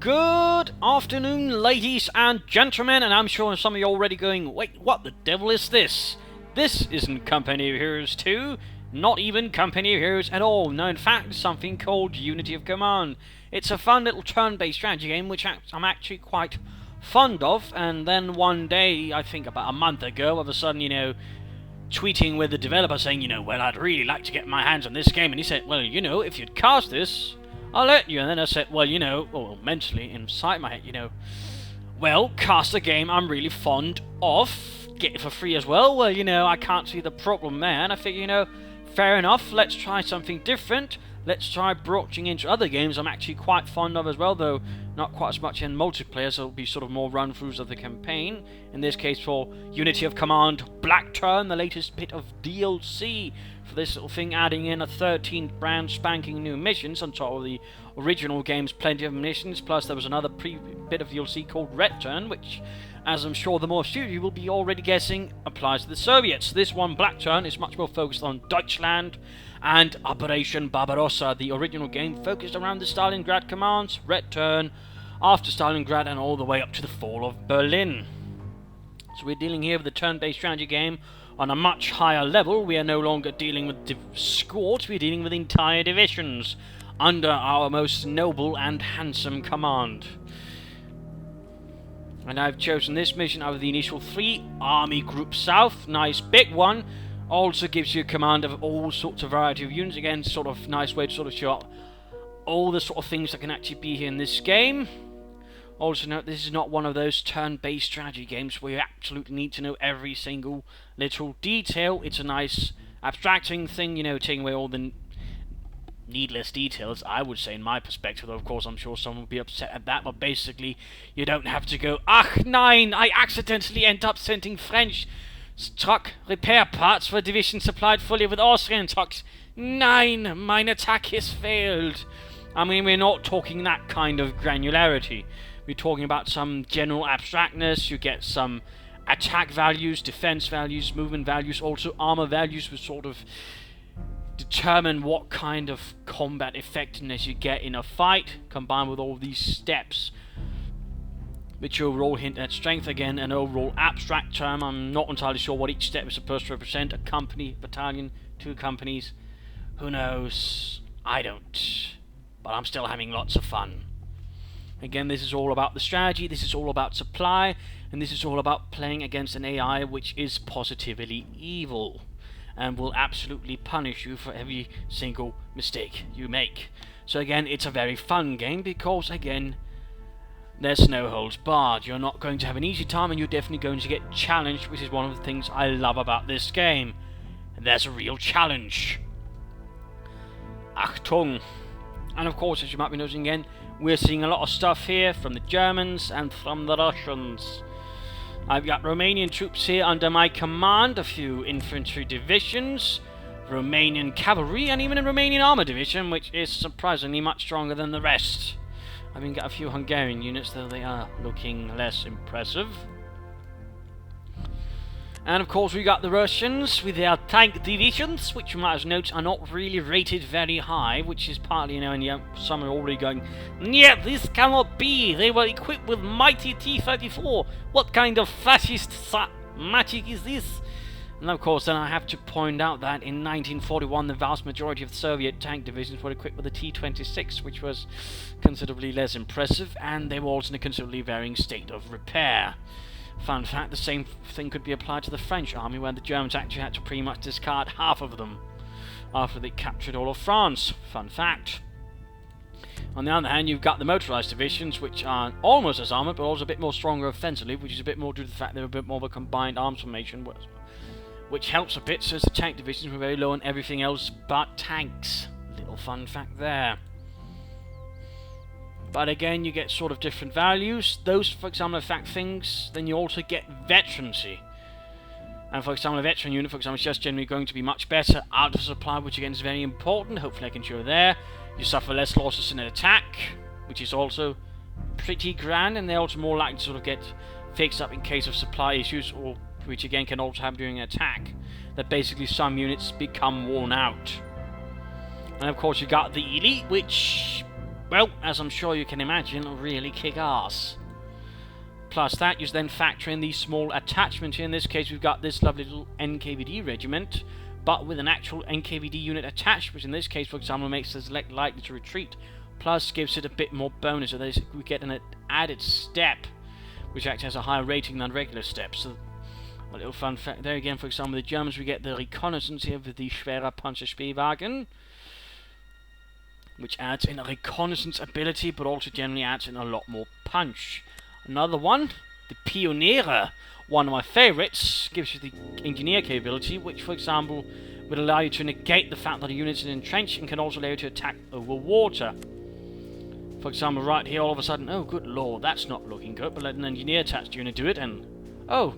Good afternoon, ladies and gentlemen, and I'm sure some of you are already going, wait, what the devil is this? This isn't Company of Heroes 2, not even Company of Heroes at all. No, in fact, it's something called Unity of Command. It's a fun little turn-based strategy game, which I'm actually quite fond of, and then one day, I think about a month ago, all of a sudden, tweeting with the developer saying, well, I'd really like to get my hands on this game, and he said, well, if you'd cast this, I'll let you. And then I said, well, mentally, inside my head, well, cast a game I'm really fond of, get it for free as well. Well, I can't see the problem there, and I think, fair enough, let's try something different. Let's try broaching into other games I'm actually quite fond of as well, though not quite as much in multiplayer, so it'll be sort of more run-throughs of the campaign. In this case for Unity of Command Black Turn, the latest bit of DLC for this little thing, adding in a 13 brand spanking new missions on top of the original game's plenty of missions, plus there was another bit of DLC called Red Turn, which, as I'm sure the more astute you will be already guessing, applies to the Soviets. This one, Black Turn, is much more focused on Deutschland, and Operation Barbarossa, the original game, focused around the Stalingrad commands. Red Turn, after Stalingrad and all the way up to the fall of Berlin. So we're dealing here with a turn-based strategy game on a much higher level. We are no longer dealing with squads, we're dealing with entire divisions under our most noble and handsome command. And I've chosen this mission out of the initial 3, Army Group South, nice big one. Also gives you command of all sorts of variety of units. Again, sort of nice way to sort of show up all the sort of things that can actually be here in this game. Also note, this is not one of those turn-based strategy games where you absolutely need to know every single little detail. It's a nice abstracting thing, taking away all the needless details, I would say, in my perspective, though of course I'm sure someone would be upset at that, but basically you don't have to go, ach nein, I accidentally end up sending French truck repair parts for a division supplied fully with Austrian trucks. Nein, mein attack has failed. I mean, we're not talking that kind of granularity. We're talking about some general abstractness. You get some attack values, defense values, movement values, also armor values, which sort of determine what kind of combat effectiveness you get in a fight, combined with all these steps, which overall hint at strength. Again, an overall abstract term. I'm not entirely sure what each step is supposed to represent. A company, battalion, 2 companies. Who knows? I don't. But I'm still having lots of fun. Again, this is all about the strategy, this is all about supply, and this is all about playing against an AI which is positively evil, and will absolutely punish you for every single mistake you make. So again, it's a very fun game, because again, there's no holds barred. You're not going to have an easy time, and you're definitely going to get challenged, which is one of the things I love about this game. And there's a real challenge. Achtung! And of course, as you might be noticing again, we're seeing a lot of stuff here from the Germans and from the Russians. I've got Romanian troops here under my command, a few infantry divisions, Romanian cavalry, and even a Romanian armor division, which is surprisingly much stronger than the rest. I've even got a few Hungarian units, though they are looking less impressive. And of course we got the Russians with their tank divisions, which you might as note are not really rated very high, which is partly, and some are already going, yeah, this cannot be, they were equipped with mighty T-34, what kind of fascist magic is this? And of course then I have to point out that in 1941 the vast majority of the Soviet tank divisions were equipped with the T-26, which was considerably less impressive, and they were also in a considerably varying state of repair. Fun fact, the same thing could be applied to the French army, where the Germans actually had to pretty much discard half of them after they captured all of France. Fun fact. On the other hand, you've got the motorized divisions, which are almost as armoured, but also a bit more stronger offensively, which is a bit more due to the fact they're a bit more of a combined arms formation, which helps a bit, so the tank divisions were very low on everything else but tanks. Little fun fact there. But again, you get sort of different values. Those, for example, affect things. Then you also get veterancy. And for example, a veteran unit, for example, is just generally going to be much better out of supply, which again is very important. Hopefully I can show there. You suffer less losses in an attack, which is also pretty grand. And they're also more likely to sort of get fixed up in case of supply issues, or which again can also happen during an attack. That basically some units become worn out. And of course you got the elite, which well, as I'm sure you can imagine, really kick ass. Plus that, you then factor in these small attachments here. In this case, we've got this lovely little NKVD regiment, but with an actual NKVD unit attached, which in this case, for example, makes us likely to retreat. Plus, gives it a bit more bonus, so we get an added step, which actually has a higher rating than regular steps. So, a little fun fact there again, for example, the Germans, we get the reconnaissance here with the Schwerer Panzerspielwagen, which adds in a reconnaissance ability, but also generally adds in a lot more punch. Another one, the Pioniere, one of my favourites, gives you the engineer capability, which, for example, would allow you to negate the fact that a unit is entrenched and can also allow you to attack over water. For example, right here, all of a sudden, oh, good lord, that's not looking good, but let an engineer attached unit do it, and, oh,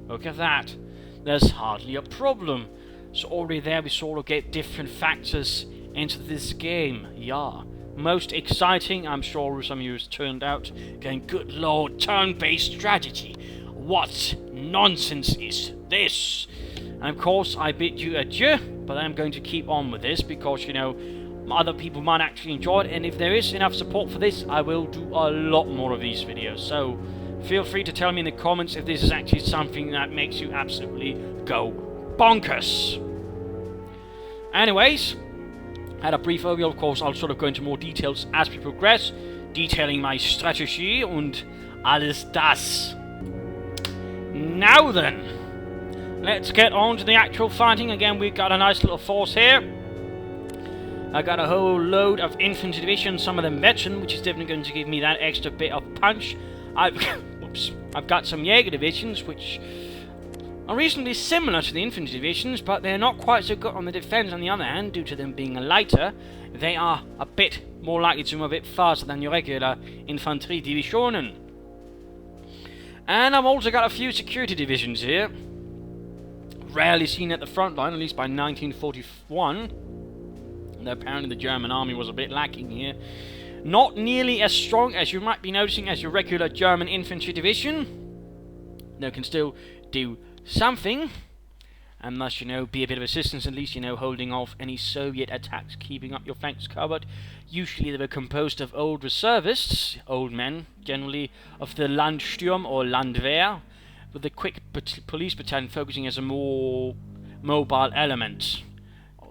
look at that. There's hardly a problem. So already there, we sort of get different factors into this game. Yeah. Most exciting, I'm sure some of you has turned out, going, good lord, turn-based strategy. What nonsense is this? And of course, I bid you adieu, but I'm going to keep on with this because, you know, other people might actually enjoy it, and if there is enough support for this, I will do a lot more of these videos. So feel free to tell me in the comments if this is actually something that makes you absolutely go bonkers. Anyways, had a brief overview. Of course, I'll sort of go into more details as we progress, detailing my strategy und alles das. Now then, let's get on to the actual fighting. Again, we've got a nice little force here. I got a whole load of infantry divisions, some of them veteran, which is definitely going to give me that extra bit of punch. I've got some Jaeger Divisions, which are reasonably similar to the infantry divisions, but they're not quite so good on the defense. On the other hand, due to them being lighter, they are a bit more likely to move a bit faster than your regular infantry divisionen. And I've also got a few security divisions here, rarely seen at the front line, at least by 1941. Apparently the German army was a bit lacking here. Not nearly as strong as you might be noticing as your regular German infantry division. They can still do something, and thus, you know, be a bit of assistance, at least, you know, holding off any Soviet attacks, keeping up your flanks covered. Usually they were composed of old reservists, old men, generally of the Landsturm or Landwehr, with the quick police battalion focusing as a more mobile element.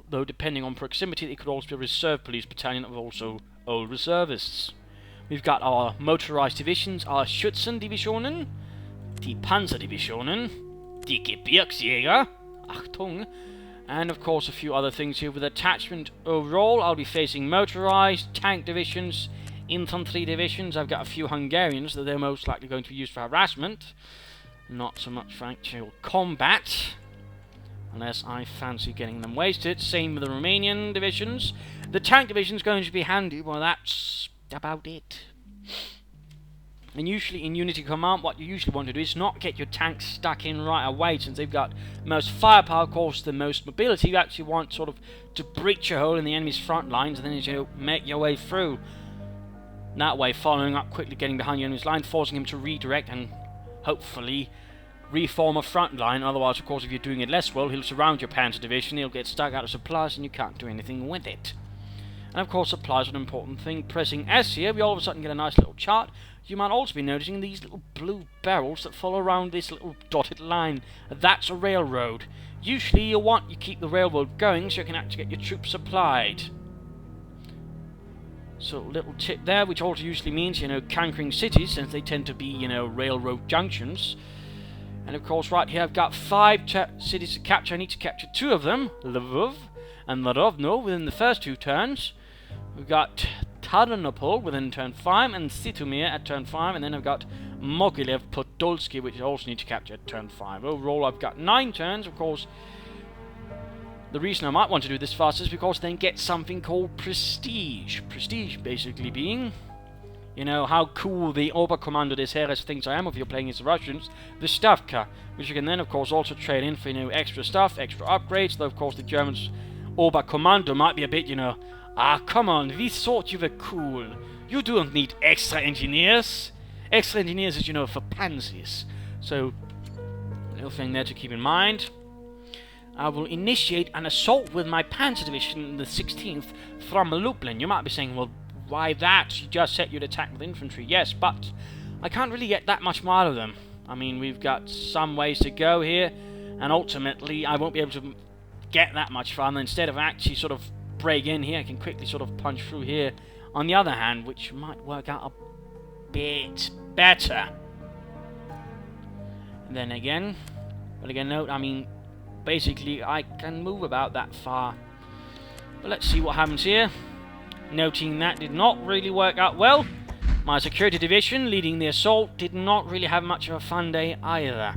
Though depending on proximity, it could also be a reserve police battalion of also old reservists. We've got our motorized divisions, our Schützendivisionen, die Panzerdivisionen, die Gebirgsjäger, Achtung, and of course a few other things here. With attachment overall, I'll be facing motorized, tank divisions, infantry divisions. I've got a few Hungarians that they're most likely going to be used for harassment, not so much for actual combat, unless I fancy getting them wasted. Same with the Romanian divisions. The tank division's going to be handy, well, that's about it. And usually in Unity Command, what you usually want to do is not get your tanks stuck in right away, since they've got most firepower, of course, the most mobility. You actually want sort of to breach a hole in the enemy's front lines, and then you make your way through. That way, following up quickly, getting behind your enemy's line, forcing him to redirect and hopefully reform a front line. Otherwise, of course, if you're doing it less well, he'll surround your Panzer division, he'll get stuck out of supplies, and you can't do anything with it. And of course, supplies are an important thing. Pressing S here, we all of a sudden get a nice little chart. You might also be noticing these little blue barrels that follow around this little dotted line. That's a railroad. Usually you keep the railroad going so you can actually get your troops supplied. So, little tip there, which also usually means, you know, conquering cities, since they tend to be, you know, railroad junctions. And of course, right here I've got 5 cities to capture. I need to capture 2 of them, Lvov and Rovno, within the first 2 turns. We've got Tarnopol within turn 5, and Sitomir at turn 5, and then I've got Mogilev Podolsky, which I also need to capture at turn 5. Overall, I've got 9 turns. Of course, the reason I might want to do this fast is because then get something called Prestige. Prestige basically being, you know, how cool the Oberkommando des Heeres thinks I am if you're playing as the Russians, the Stavka, which you can then, of course, also trade in for, you know, extra stuff, extra upgrades, though, of course, the Germans' Oberkommando might be a bit, you know, ah, come on, we thought you were cool. You don't need extra engineers. Extra engineers is, you know, for pansies. So, a little thing there to keep in mind. I will initiate an assault with my Panzer Division, the 16th, from Lublin. You might be saying, well, why that? You just said you'd attack with infantry. Yes, but I can't really get that much more out of them. I mean, we've got some ways to go here, and ultimately I won't be able to get that much farther. Instead of actually sort of break in here, I can quickly sort of punch through here. On the other hand, which might work out a bit better. And then again, but again, note, I mean, basically I can move about that far. But let's see what happens here. Noting that did not really work out well. My security division leading the assault did not really have much of a fun day either.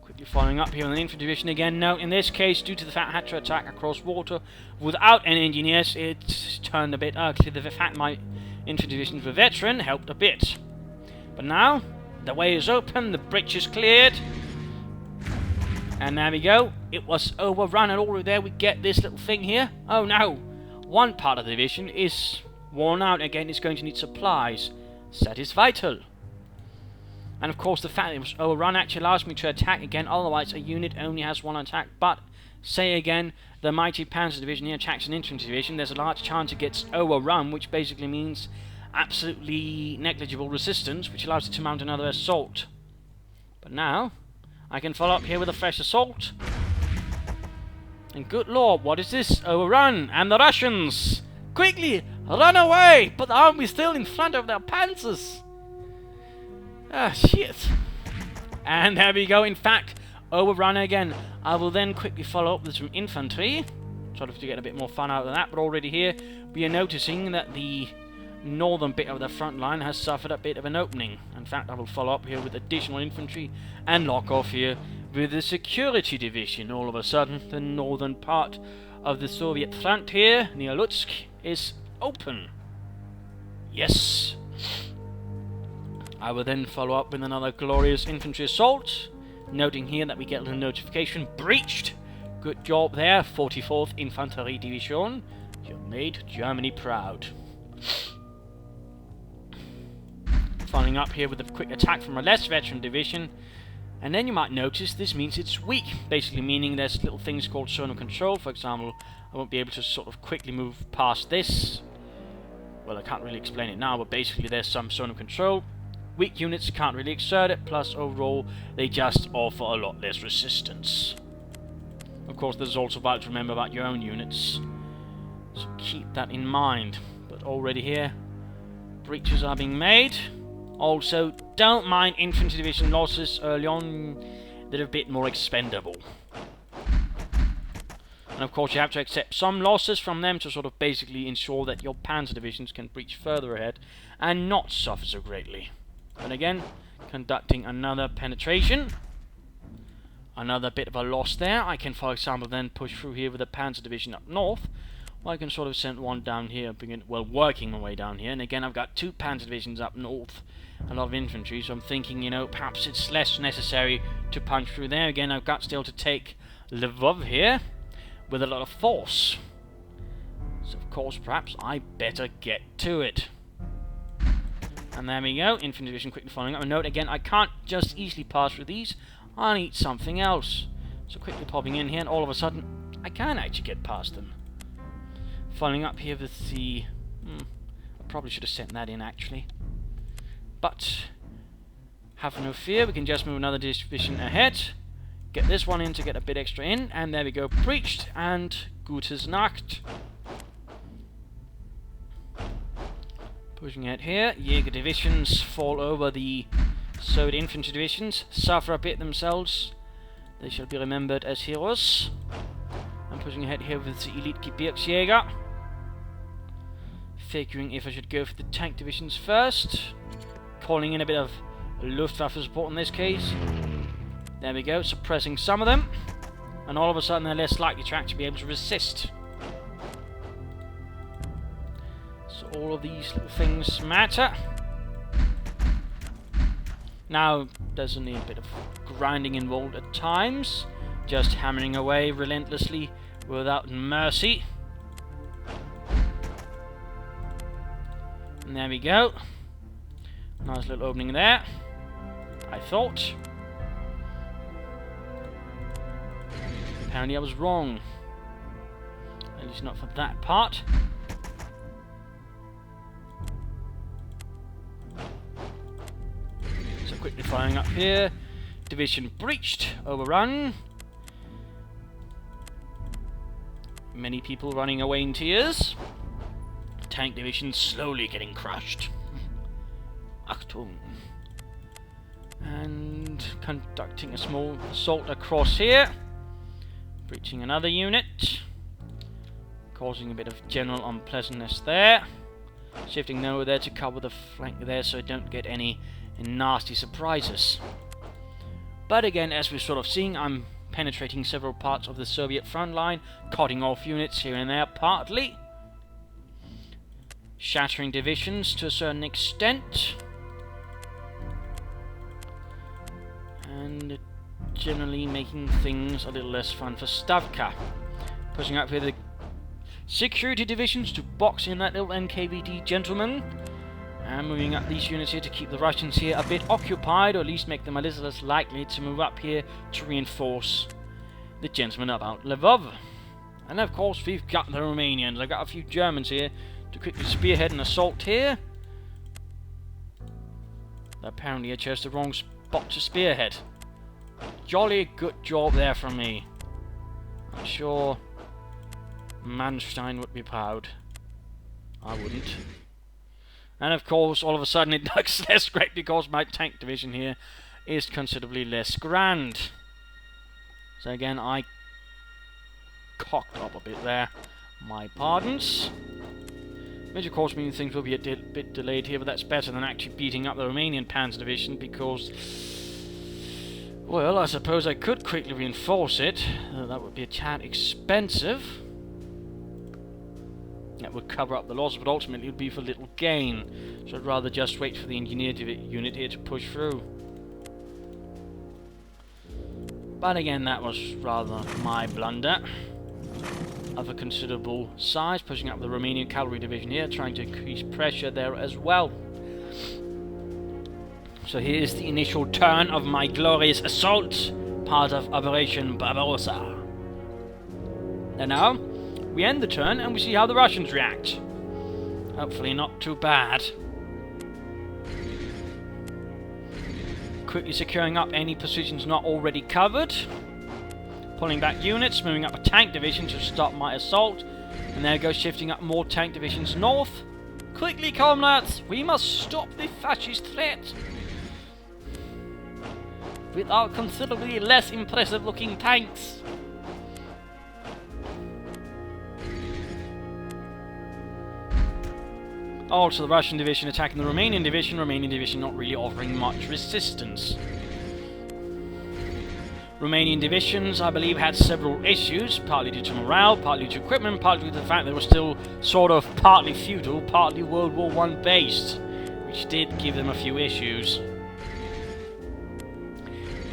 Quickly following up here on the infantry division again. Note, in this case, due to the fact I had to attack across water without any engineers, it turned a bit ugly. The fact my infantry divisions were veteran helped a bit. But now, the way is open, the bridge is cleared. And there we go. It was overrun, and already there we get this little thing here. Oh no! One part of the division is worn out. Again, it's going to need supplies. So that is vital. And of course, the fact that it was overrun actually allows me to attack again. Otherwise, a unit only has one attack. But, say again, the mighty Panzer Division here attacks an infantry division. There's a large chance it gets overrun, which basically means absolutely negligible resistance, which allows it to mount another assault. But now, I can follow up here with a fresh assault. And good lord, what is this? Overrun! And the Russians! Quickly! Run away! But aren't we still in front of their panzers? Ah, shit. And there we go, in fact, overrun again. I will then quickly follow up with some infantry, sort of to get a bit more fun out of that, but already here we are noticing that the northern bit of the front line has suffered a bit of an opening. In fact, I will follow up here with additional infantry and lock off here with the security division. All of a sudden, the northern part of the Soviet front here, near Lutsk, is open. Yes. I will then follow up with another glorious infantry assault, noting here that we get a notification, breached. Good job there, 44th Infantry Division. You made Germany proud. Following up here with a quick attack from a less veteran division, and then you might notice this means it's weak, basically meaning there's little things called zone of control. For example, I won't be able to sort of quickly move past this. Well, I can't really explain it now, but basically there's some zone of control. Weak units can't really exert it, plus overall they just offer a lot less resistance. Of course, there's also vital to remember about your own units, so keep that in mind. But already here, breaches are being made. Also, don't mind infantry division losses early on, they're a bit more expendable. And of course you have to accept some losses from them to sort of basically ensure that your panzer divisions can breach further ahead and not suffer so greatly. But again, conducting another penetration. Another bit of a loss there. I can, for example, then push through here with a panzer division up north. Or I can sort of send one down here, working my way down here. And again, I've got two panzer divisions up north, a lot of infantry, so I'm thinking, you know, perhaps it's less necessary to punch through there. Again, I've got still to take Lvov here with a lot of force. So, of course, perhaps I better get to it. And there we go, infantry division quickly following up. A note again, I can't just easily pass through these. I need something else. So quickly popping in here, and all of a sudden, I can actually get past them. Following up here with the... I probably should have sent that in, actually. But, have no fear, we can just move another division ahead. Get this one in to get a bit extra in, and there we go, breached, and Gutes Nacht. Pushing ahead here, Jaeger Divisions fall over the Soviet infantry divisions, suffer a bit themselves. They shall be remembered as heroes. I'm pushing ahead here with the Elite Gebirgsjäger. Figuring if I should go for the tank divisions first. Calling in a bit of Luftwaffe support in this case. There we go, suppressing some of them. And all of a sudden they're less likely to actually be able to resist. So all of these little things matter. Now, there's only a bit of grinding involved at times. Just hammering away relentlessly without mercy. And there we go. Nice little opening there, I thought. Apparently I was wrong. At least not for that part. quickly firing up here. Division breached, overrun. Many people running away in tears. Tank division slowly getting crushed. Achtung. And conducting a small assault across here. Breaching another unit. Causing a bit of general unpleasantness there. Shifting over there to cover the flank there so I don't get any nasty surprises. But again, as we're sort of seeing, I'm penetrating several parts of the Soviet front line, cutting off units here and there partly. Shattering divisions to a certain extent. And generally making things a little less fun for Stavka. Pushing up here the security divisions to box in that little NKVD gentleman. And moving up these units here to keep the Russians here a bit occupied, or at least make them a little less likely to move up here to reinforce the gentleman about Lvov. And of course we've got the Romanians. I've got a few Germans here to quickly spearhead an assault here. Apparently I chose the wrong spot to spearhead. Jolly good job there from me. I'm sure Manstein would be proud. I wouldn't. And of course, all of a sudden it looks less great because my tank division here is considerably less grand. So again, I cocked up a bit there. My pardons. Which of course means things will be a bit delayed here, but that's better than actually beating up the Romanian Panzer Division because, well, I suppose I could quickly reinforce it. That would be a tad expensive. That would cover up the loss, but ultimately it would be for little gain. So I'd rather just wait for the engineer unit here to push through. But again, that was rather my blunder. Of a considerable size, pushing up the Romanian cavalry division here, trying to increase pressure there as well. So here's the initial turn of my glorious assault, part of Operation Barbarossa. And now we end the turn and we see how the Russians react. Hopefully not too bad. Quickly securing up any positions not already covered. Pulling back units, moving up a tank division to stop my assault. And there goes shifting up more tank divisions north. Quickly, comrades, we must stop the fascist threat. With our considerably less impressive looking tanks. Also, the Russian division attacking the Romanian division not really offering much resistance. Romanian divisions, I believe, had several issues, partly due to morale, partly due to equipment, partly due to the fact they were still sort of partly feudal, partly World War I based, which did give them a few issues.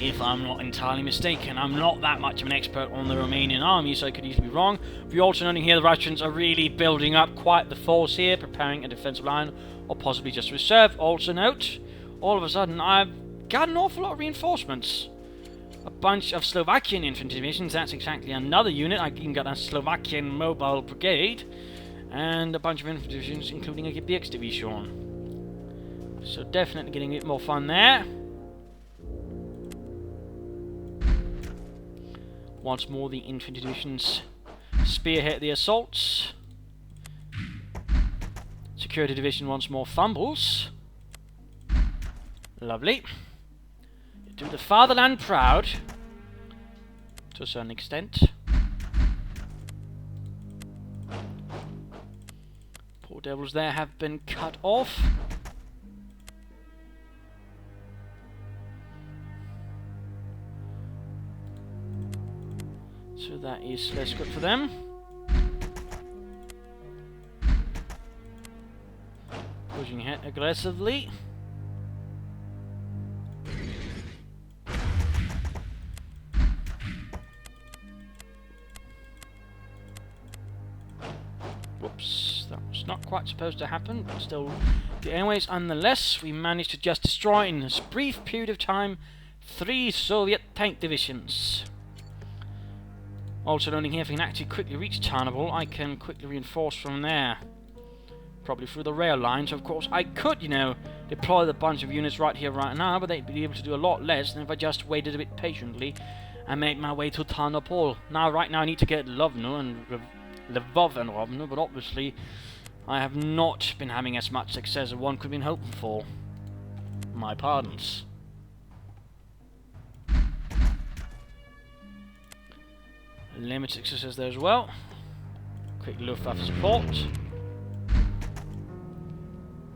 If I'm not entirely mistaken, I'm not that much of an expert on the Romanian army, so I could easily be wrong. We're also noting here the Russians are really building up quite the force here, preparing a defensive line, or possibly just reserve. Also note, all of a sudden I've got an awful lot of reinforcements. A bunch of Slovakian infantry divisions, that's exactly another unit. I even got a Slovakian mobile brigade, and a bunch of infantry divisions, including a Gebirgs Division. So definitely getting a bit more fun there. Once more, the infantry divisions spearhead the assaults. Security division once more fumbles. Lovely. Do the fatherland proud, to a certain extent. Poor devils there have been cut off. So that is less good for them. Pushing ahead aggressively. Whoops, that was not quite supposed to happen, but still. Anyways, nonetheless, we managed to just destroy in this brief period of time 3 Soviet tank divisions. Also noting here, if we can actually quickly reach Tarnopol, I can quickly reinforce from there. Probably through the rail lines, of course. I could, deploy the bunch of units right here, right now, but they'd be able to do a lot less than if I just waited a bit patiently and made my way to Tarnopol. Now, right now, I need to get Lovno and Lvov and Rovno, but obviously I have not been having as much success as one could have been hoping for. My pardons. Limited success there as well. Quick Luftwaffe support.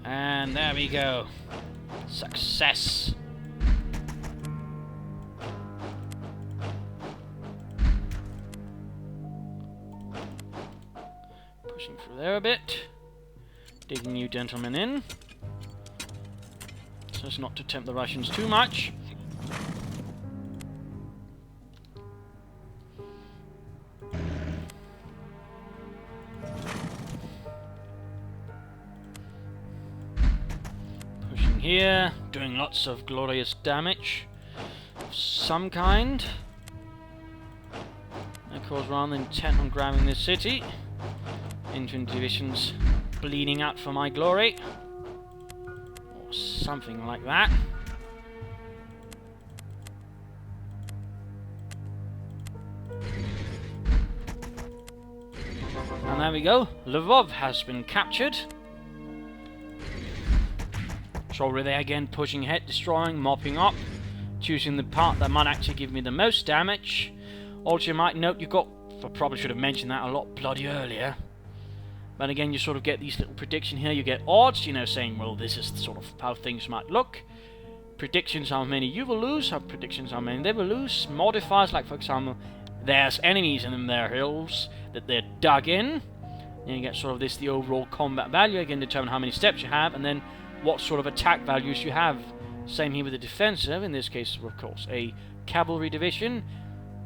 And there we go. Success. Pushing through there a bit. Digging you gentlemen in. So as not to tempt the Russians too much. Pushing here, doing lots of glorious damage of some kind. And of course, rather intent on grabbing this city, infantry divisions bleeding out for my glory. Or something like that. And there we go. Lvov has been captured. So they're again pushing ahead, destroying, mopping up, choosing the part that might actually give me the most damage. Also, you might note I probably should have mentioned that a lot bloody earlier. But again, you sort of get these little predictions here. You get odds, you know, saying, well, this is sort of how things might look. Predictions how many you will lose, how predictions how many they will lose. Modifiers, like for example, there's enemies in their hills that they're dug in. Then you get sort of the overall combat value. Again, determine how many steps you have, and then what sort of attack values you have. Same here with the defensive. In this case, of course, a cavalry division.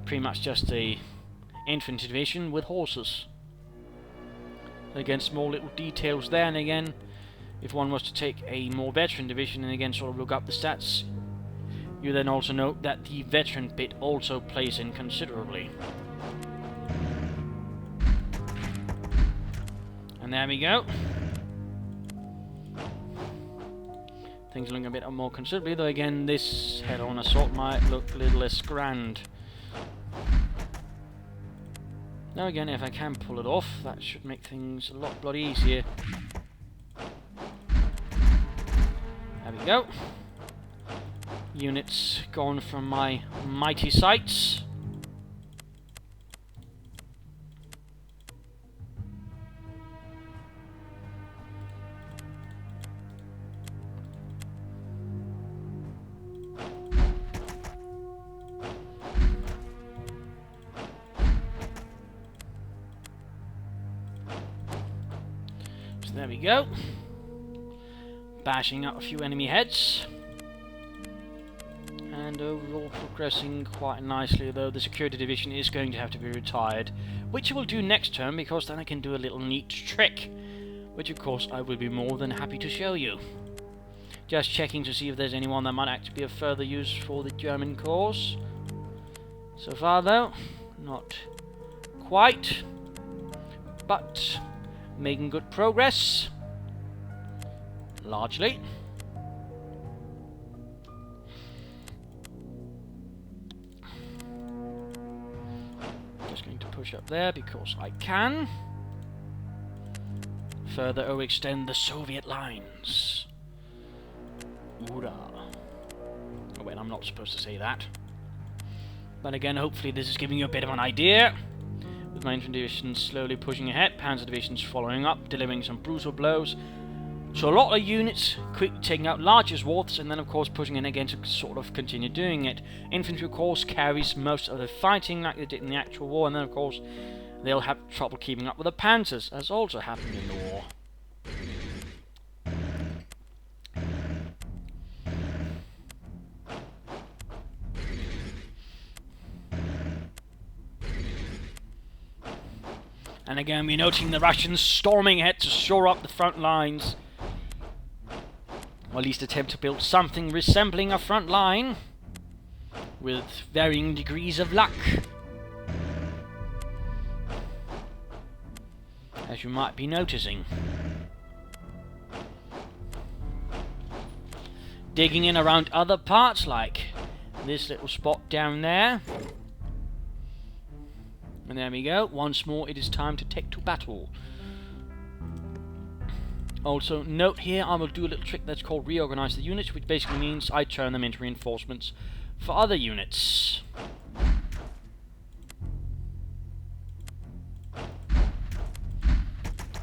Pretty much just a infantry division with horses. Again, small little details there, and again, if one was to take a more veteran division and again sort of look up the stats, you then also note that the veteran bit also plays in considerably. And there we go. Things are looking a bit more considerably, though again, this head-on assault might look a little less grand. Now again, if I can pull it off, that should make things a lot bloody easier. There we go. Units gone from my mighty sights. There we go. Bashing out a few enemy heads. And overall progressing quite nicely, though the security division is going to have to be retired. Which I will do next turn, because then I can do a little neat trick. Which of course I will be more than happy to show you. Just checking to see if there's anyone that might actually be of further use for the German cause. So far though, not quite. But making good progress, largely. Just going to push up there because I can. Further overextend the Soviet lines. Hoorah. Oh wait, I'm not supposed to say that. But again, hopefully this is giving you a bit of an idea. With my infantry divisions slowly pushing ahead, panzer divisions following up, delivering some brutal blows. So a lot of units quickly taking out larger swaths, and then of course pushing in again to sort of continue doing it. Infantry of course carries most of the fighting like they did in the actual war, and then of course they'll have trouble keeping up with the panzers, as also happened in the war. And again, we're noting the Russians storming ahead to shore up the front lines. Or at least attempt to build something resembling a front line. With varying degrees of luck. As you might be noticing. digging in around other parts, like this little spot down there. And there we go. Once more, it is time to take to battle. Also, note here, I will do a little trick that's called Reorganize the Unit, which basically means I turn them into reinforcements for other units.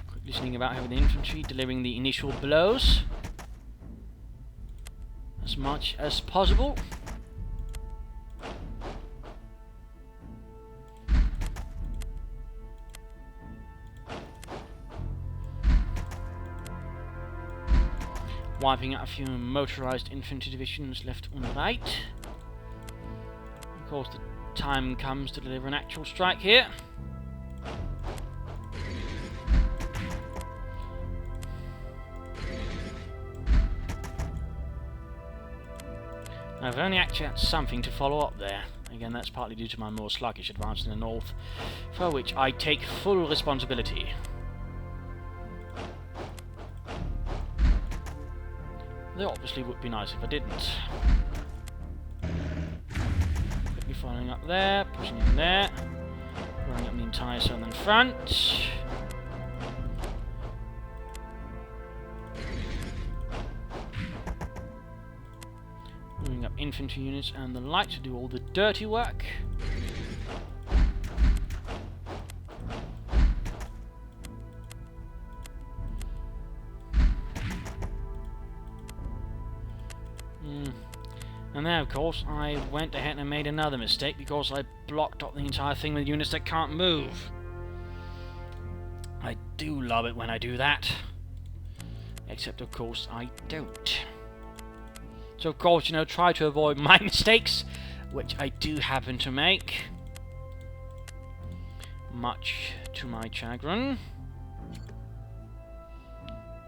Quickly sneaking about here with the infantry, delivering the initial blows as much as possible. Wiping out a few motorized infantry divisions left on the right. Of course, the time comes to deliver an actual strike here. I've only actually had something to follow up there. Again, that's partly due to my more sluggish advance in the north, for which I take full responsibility. It obviously would be nice if I didn't. Quickly following up there, pushing in there, running up the entire southern front. Moving up infantry units and the like to do all the dirty work. And there, of course, I went ahead and made another mistake because I blocked up the entire thing with units that can't move. I do love it when I do that. Except, of course, I don't. So, of course, you know, try to avoid my mistakes, which I do happen to make. Much to my chagrin.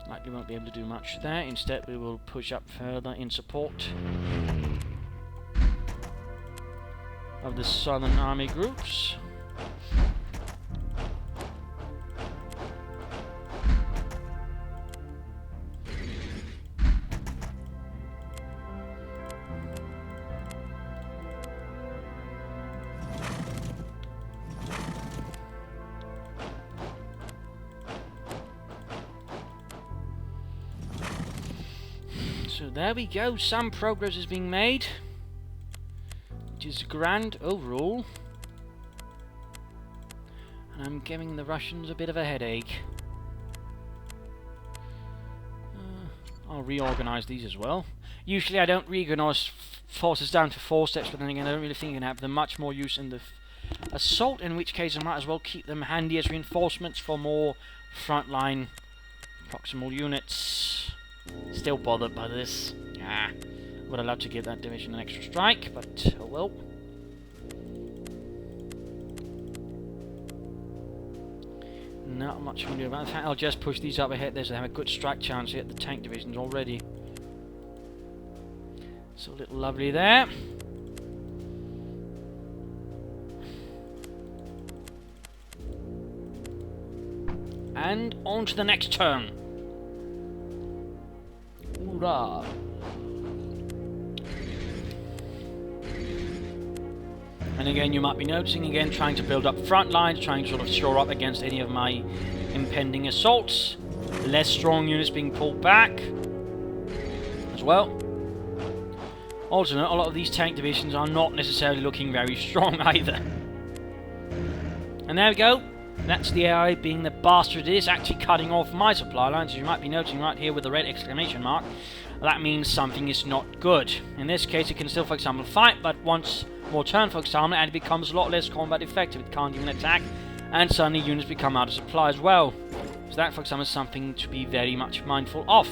Likely won't be able to do much there. Instead, we will push up further in support of the Southern Army groups. So there we go, some progress is being made, which is grand overall. And I'm giving the Russians a bit of a headache. I'll reorganize these as well. Usually I don't reorganize forces down to 4 steps, but then again I don't really think you can have them much more use in the assault, in which case I might as well keep them handy as reinforcements for more frontline proximal units. Still bothered by this. Would have loved to give that division an extra strike, but oh well. Not much we can do about that. I'll just push these up ahead there so they have a good strike chance here at the tank divisions already. So a little lovely there. And on to the next turn. Hoorah! And again, you might be noticing, again, trying to build up front lines, trying to sort of shore up against any of my impending assaults. Less strong units being pulled back as well. Also, a lot of these tank divisions are not necessarily looking very strong either. And there we go. That's the AI being the bastard it is, actually cutting off my supply lines, as you might be noticing right here with the red exclamation mark. That means something is not good. In this case, it can still, for example, fight, but once more turn, for example, and it becomes a lot less combat effective. It can't even attack, and suddenly units become out of supply as well. So that, for example, is something to be very much mindful of.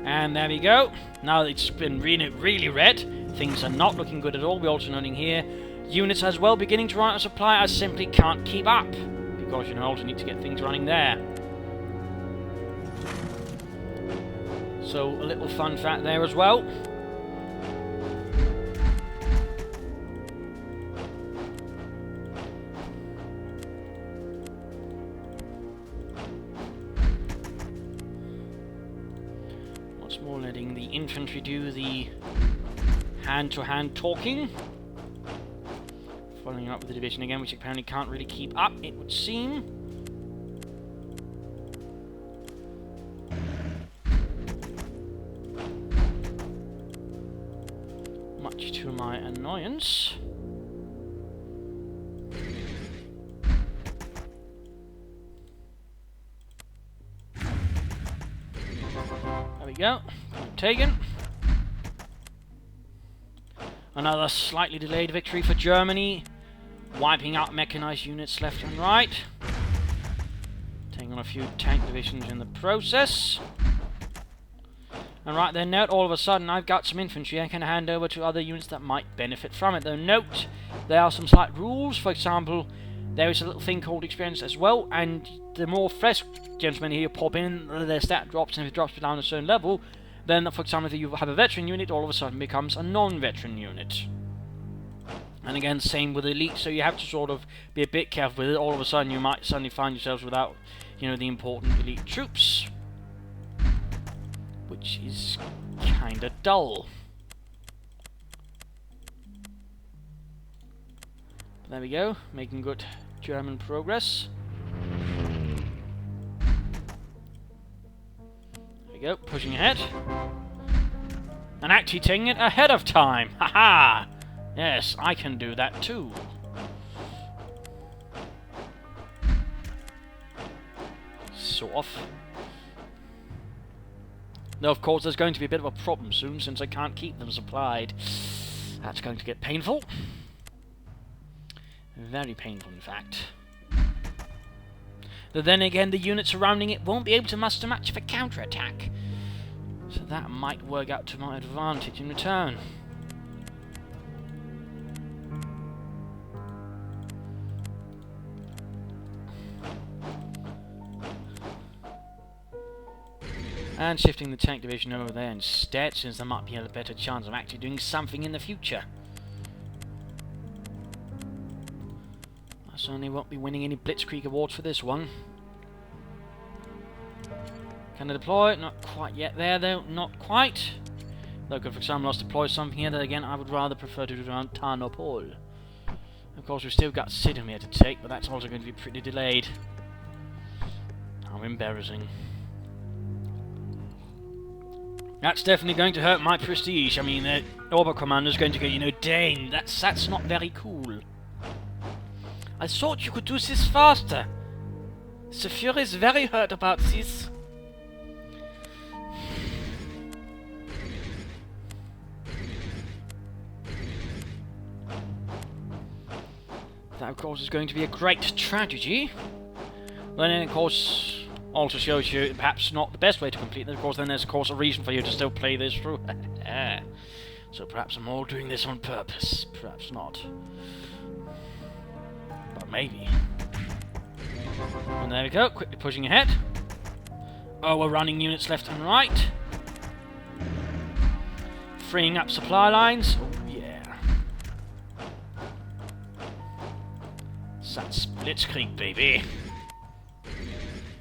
And there we go. Now it's been really red. Things are not looking good at all. We're also noting here units as well beginning to run out of supply. I simply can't keep up because you also need to get things running there. So a little fun fact there as well. Once more letting the infantry do the hand-to-hand talking. Following up with the division again, which apparently can't really keep up, it would seem. Much to my annoyance. There we go. Taken. Another slightly delayed victory for Germany. Wiping out mechanized units left and right. Taking on a few tank divisions in the process. And right then, note, all of a sudden I've got some infantry I can hand over to other units that might benefit from it. Though note, there are some slight rules. For example, there is a little thing called experience as well, and the more fresh gentlemen here pop in, their stat drops, and if it drops down a certain level, then, for example, if you have a veteran unit, all of a sudden becomes a non-veteran unit. And again, same with elite, so you have to sort of be a bit careful with it. All of a sudden, you might suddenly find yourselves without, you know, the important elite troops, which is kinda dull. But there we go, making good German progress. There we go, pushing ahead. And actually taking it ahead of time! Haha! Yes, I can do that too. Sort of. Though, of course, there's going to be a bit of a problem soon, since I can't keep them supplied. That's going to get painful. Very painful, in fact. Though then again, the unit surrounding it won't be able to muster much of a counter-attack. So that might work out to my advantage in return. And shifting the tank division over there instead, since there might be a better chance of actually doing something in the future. I certainly won't be winning any Blitzkrieg awards for this one. Can I deploy? Not quite yet there though, not quite. Though, for example, let's deploy something here that again I would rather prefer to do around Tarnopol. Of course, we've still got Sidimir to take, but that's also going to be pretty delayed. How embarrassing. That's definitely going to hurt my prestige. I mean, the Obercommander's going to go, you know, dang, that's not very cool. I thought you could do this faster. The Fuhrer is very hurt about this. That, of course, is going to be a great tragedy. Then, of course, also shows you perhaps not the best way to complete this. Of course, then there's, of course, a reason for you to still play this through. So perhaps I'm all doing this on purpose. Perhaps not. But maybe. And there we go, quickly pushing ahead. Oh, we're running units left and right. Freeing up supply lines. Oh, yeah. That's Blitzkrieg, baby.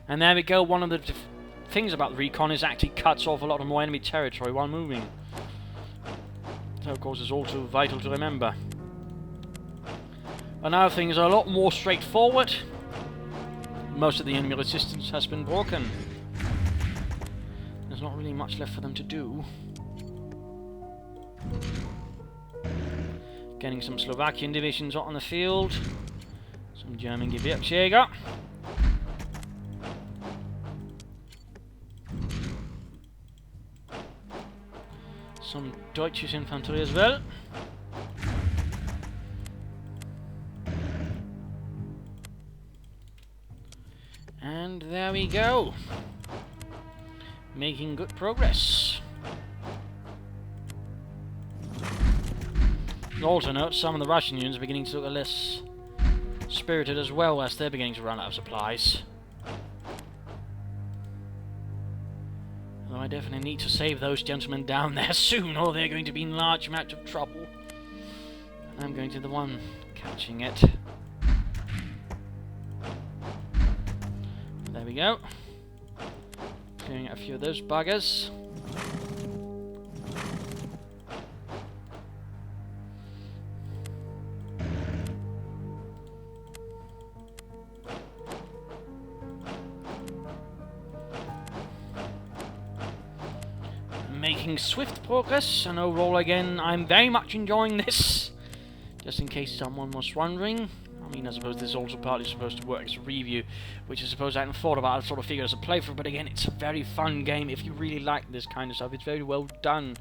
And there we go, one of the things about the recon is it actually cuts off a lot of more enemy territory while moving. So, of course, it's also vital to remember. But now things are a lot more straightforward. Most of the enemy resistance has been broken. There's not really much left for them to do. Getting some Slovakian divisions out on the field. Some German Gebirgsjäger. Some Deutsches Infanterie as well. And there we go. Making good progress. Also note, some of the Russian units are beginning to look less spirited as well, as they're beginning to run out of supplies. Although I definitely need to save those gentlemen down there soon, or they're going to be in large amount of trouble. And I'm going to be the one catching it. There we go. Clearing out a few of those buggers. making swift progress, and overall again I'm very much enjoying this. Just in case someone was wondering. I mean, I suppose this is also partly supposed to work as a review, which I suppose I hadn't thought about. I sort of figured as a playthrough, but again, it's a very fun game if you really like this kind of stuff. It's very well done.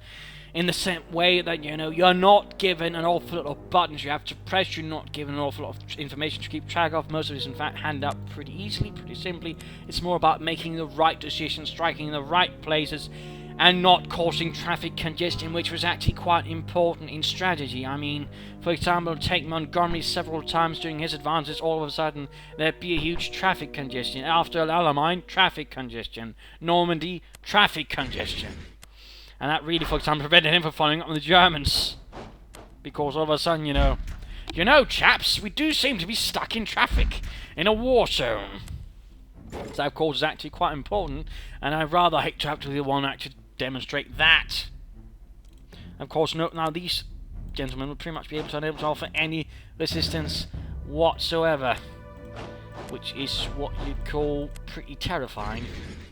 In the same way that, you know, you're not given an awful lot of buttons you have to press, you're not given an awful lot of information to keep track of. Most of it is, in fact, handed out pretty easily, pretty simply. It's more about making the right decisions, striking in the right places, and not causing traffic congestion, which was actually quite important in strategy. I mean, for example, take Montgomery several times during his advances, all of a sudden there'd be a huge traffic congestion. After Alamein, traffic congestion. Normandy, traffic congestion. And that really, for example, prevented him from following up on the Germans. Because all of a sudden, you know, chaps, we do seem to be stuck in traffic in a war zone. So, of course, is actually quite important, and I'd rather hate to have to be the one to actually demonstrate that. Of course, note now these gentlemen would pretty much be unable to offer any resistance whatsoever, which is what you'd call pretty terrifying.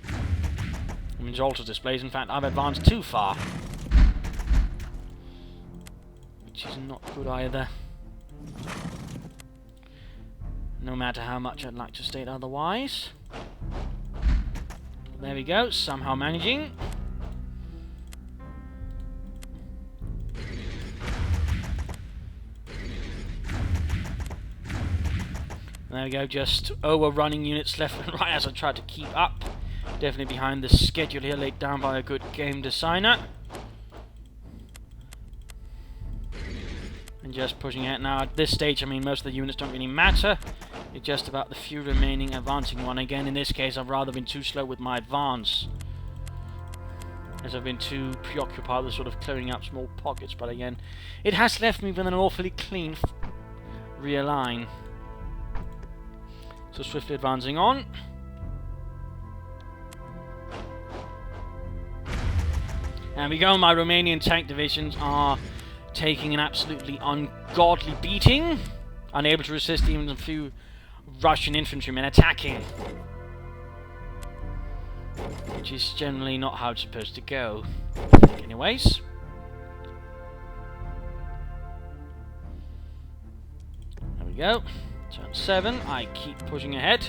I mean, Zolta displays, in fact, I've advanced too far, which is not good either. No matter how much I'd like to state otherwise. There we go, somehow managing. There we go, just overrunning units left and right as I try to keep up. Definitely behind the schedule here laid down by a good game designer. And just pushing out now. At this stage, I mean, most of the units don't really matter. It's just about the few remaining advancing one. Again, in this case, I've rather been too slow with my advance, as I've been too preoccupied with sort of clearing up small pockets. But again, it has left me with an awfully clean rear line. So swiftly advancing on. And we go, my Romanian tank divisions are taking an absolutely ungodly beating, unable to resist even a few Russian infantrymen attacking. Which is generally not how it's supposed to go, I think, anyways. There we go. Turn 7, I keep pushing ahead.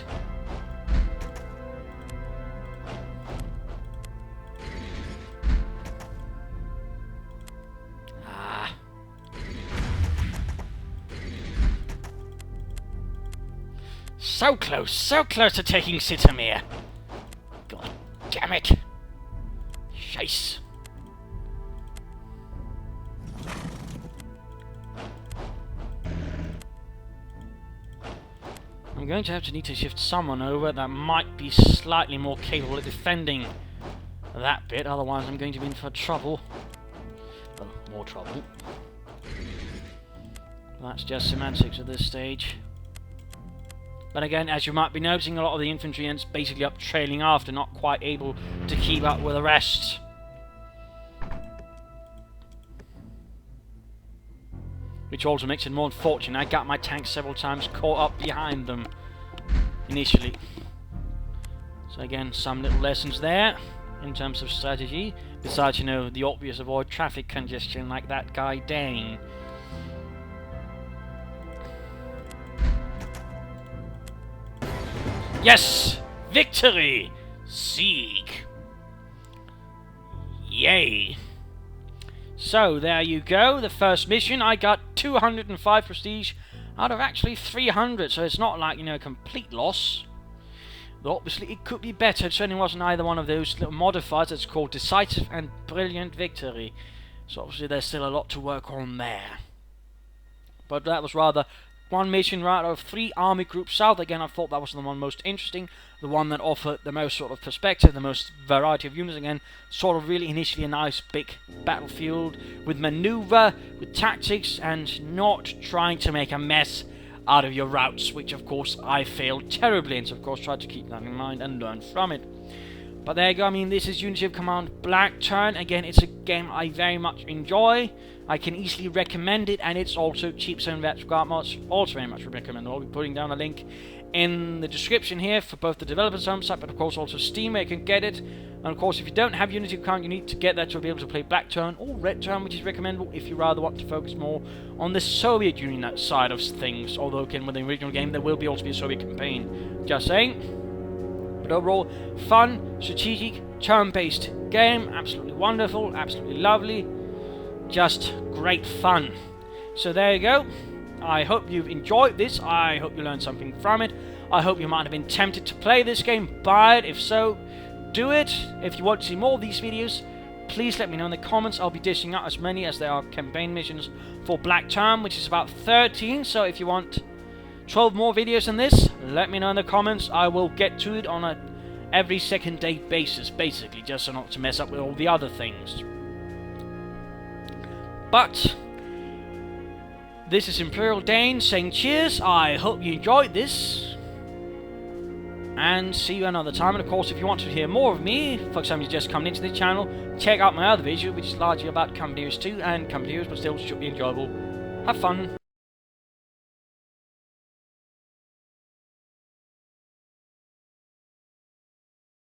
So close to taking Sitamir. God damn it. Scheiße. I'm going to need to shift someone over that might be slightly more capable of defending that bit, otherwise I'm going to be in for trouble. Well, more trouble. That's just semantics at this stage. But again, as you might be noticing, a lot of the infantry ends basically up trailing after, not quite able to keep up with the rest. Which also makes it more unfortunate. I got my tanks several times caught up behind them initially. So again, some little lessons there in terms of strategy. Besides, you know, the obvious avoid traffic congestion like that guy Dane. Yes! Victory! Sieg! Yay! So, there you go. The first mission, I got 205 prestige out of actually 300, so it's not like, you know, a complete loss. But obviously, it could be better. It certainly wasn't either one of those little modifiers that's called Decisive and Brilliant Victory. So, obviously, there's still a lot to work on there. But that was rather one mission right out of 3 army groups south. Again, I thought that was the one most interesting, the one that offered the most sort of perspective, the most variety of units. Again, sort of really initially a nice big battlefield with maneuver, with tactics, and not trying to make a mess out of your routes, which of course I failed terribly, and so of course tried to keep that in mind and learn from it. But there you go. I mean, this is Unity of Command Black Turn. Again, it's a game I very much enjoy. I can easily recommend it, and it's also cheap, so that's also very much recommended. I'll be putting down a link in the description here for both the developer's home site, but of course also Steam, where you can get it. And of course, if you don't have Unity account, you need to get that to be able to play Black Turn or Red Turn, which is recommendable if you rather want to focus more on the Soviet Union side of things. Although, again, with the original game, there will be also be a Soviet campaign. Just saying. But overall, fun, strategic, turn-based game. Absolutely wonderful, absolutely lovely. Just great fun. So there you go. I hope you've enjoyed this. I hope you learned something from it. I hope you might have been tempted to play this game, buy it. If so, do it. If you want to see more of these videos, please let me know in the comments. I'll be dishing out as many as there are campaign missions for Black Term, which is about 13. So if you want 12 more videos than this, let me know in the comments. I will get to it on a every second day basis, basically, just so not to mess up with all the other things. But this is Imperial Dane saying cheers. I hope you enjoyed this, and see you another time. And of course, if you want to hear more of me, for example, you just come into the channel, check out my other video, which is largely about Campaigns 2 and Campaigns, but still should be enjoyable. Have fun.